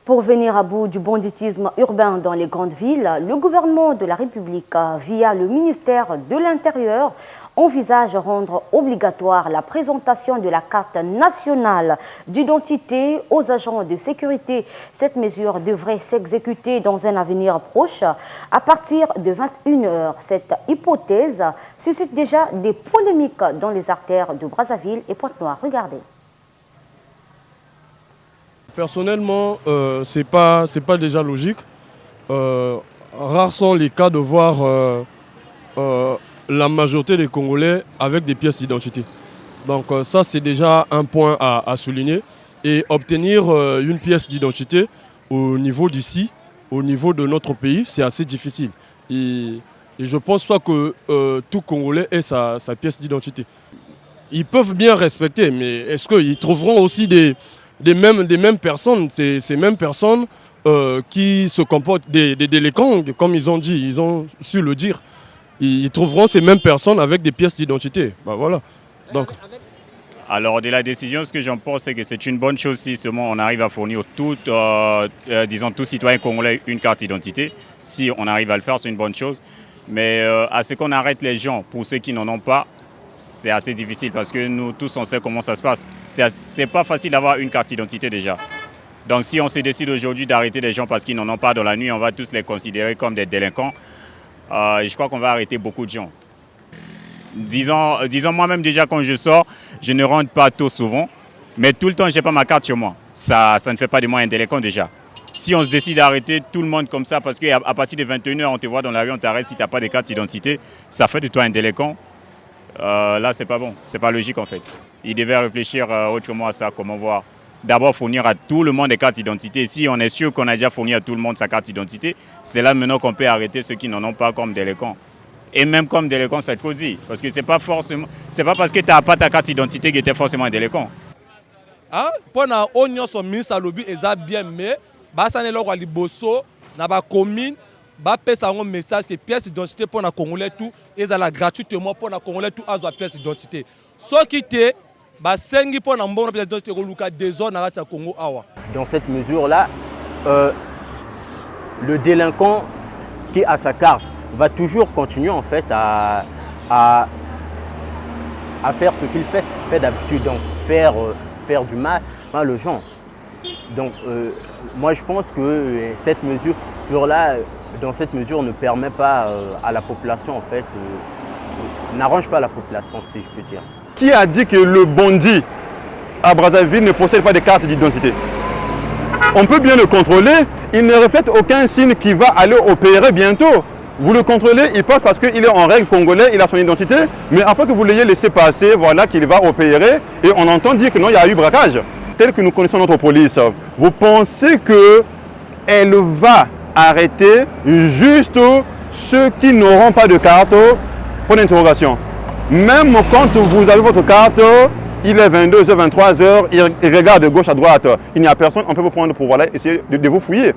Pour venir à bout du banditisme urbain dans les grandes villes, le gouvernement de la République, via le ministère de l'Intérieur, envisage de rendre obligatoire la présentation de la carte nationale d'identité aux agents de sécurité. Cette mesure devrait s'exécuter dans un avenir proche à partir de 21h. Cette hypothèse suscite déjà des polémiques dans les artères de Brazzaville et Pointe-Noire. Regardez. Personnellement, c'est pas déjà logique. Rares sont les cas de voir la majorité des Congolais avec des pièces d'identité. Donc ça, c'est déjà un point à souligner. Et obtenir une pièce d'identité au niveau d'ici, au niveau de notre pays, c'est assez difficile. Et je pense pas que tout Congolais ait sa pièce d'identité. Ils peuvent bien respecter, mais est-ce qu'ils trouveront aussi des mêmes personnes, ces mêmes personnes qui se comportent des délinquants, comme ils ont dit, ils ont su le dire. Ils trouveront ces mêmes personnes avec des pièces d'identité. Ben voilà. Donc. Alors de la décision, ce que j'en pense, c'est que c'est une bonne chose si seulement on arrive à fournir tout citoyen congolais une carte d'identité. Si on arrive à le faire, c'est une bonne chose. Mais à ce qu'on arrête les gens, pour ceux qui n'en ont pas, c'est assez difficile parce que nous tous on sait comment ça se passe. C'est pas facile d'avoir une carte d'identité déjà. Donc si on se décide aujourd'hui d'arrêter les gens parce qu'ils n'en ont pas dans la nuit, on va tous les considérer comme des délinquants. Je crois qu'on va arrêter beaucoup de gens. Disons moi-même déjà quand je sors, je ne rentre pas tôt souvent, mais tout le temps je n'ai pas ma carte chez moi. Ça ne fait pas de moi un délinquant déjà. Si on se décide d'arrêter tout le monde comme ça, parce qu'à partir de 21h on te voit dans la rue, on t'arrête si tu n'as pas de carte d'identité, ça fait de toi un délinquant. Là, c'est pas bon, c'est pas logique en fait. Il devait réfléchir autrement à ça, comment voir. D'abord fournir à tout le monde des cartes d'identité. Si on est sûr qu'on a déjà fourni à tout le monde sa carte d'identité, c'est là maintenant qu'on peut arrêter ceux qui n'en ont pas comme délinquants. Et même comme délinquant, c'est trop dit. Parce que c'est pas parce que tu n'as pas ta carte d'identité que tu es forcément un délinquant. Pour na onyo son ministre lobby eza bien mais basane loko liboso na ba commune ba pesa un message que pièce d'identité pour na congolais tout ezala gratuitement pour na congolais tout azwa pièce d'identité. So qui te ba sengi pour na mbongo pièce d'identité ko luka désordre na kati ya Congo awa. Dans cette mesure là, le délinquant qui a sa carte va toujours continuer en fait à faire ce qu'il fait d'habitude, donc faire du mal aux gens. Donc moi je pense que cette mesure-là, dans cette mesure, ne permet pas à la population en fait, n'arrange pas la population si je peux dire. Qui a dit que le bandit à Brazzaville ne possède pas de carte d'identité? On peut bien le contrôler, il ne reflète aucun signe qui va aller opérer bientôt. Vous le contrôlez, il passe parce qu'il est en règle congolais, il a son identité, mais après que vous l'ayez laissé passer, voilà qu'il va opérer et on entend dire que non, il y a eu braquage. Tel que nous connaissons notre police, vous pensez qu'elle va arrêter juste ceux qui n'auront pas de carte? Pour l'interrogation. Même quand vous avez votre carte, il est 22h, 23h, il regarde de gauche à droite, il n'y a personne, on peut vous prendre pour voilà, essayer de vous fouiller.